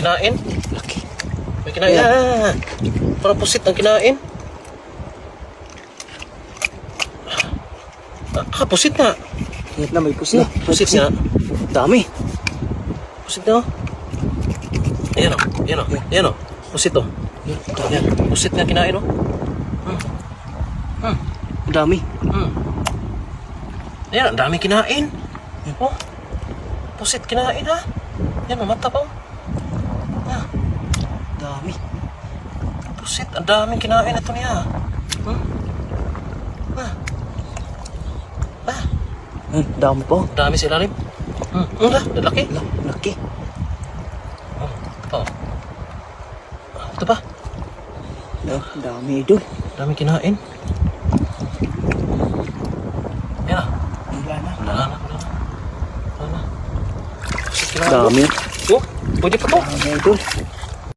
kinain. Laki. May kinain. Ah, parang pusit ang kinain. Ah, pusit na. Yan na, may pusit. Pusit nga. Dami. Pusit na. Ayan o. Ayan o. Ayan o. Pusit o. Ayan. Pusit nga kinain o. Dami. Ayan, ang dami kinain. Oh. Pusit kinain ha. Ayan o, mata pa o. Dami. Pusit, ang daming kinain ito niya. Dami po. Dami sa ilalim. Lalaki. Laki. Ito pa. Ito pa. Dami idol. Daming kinain. Ayan na. Wala na. Wala na. Pusit kinain. Dami. Oh, pwede pa to. Dami idol.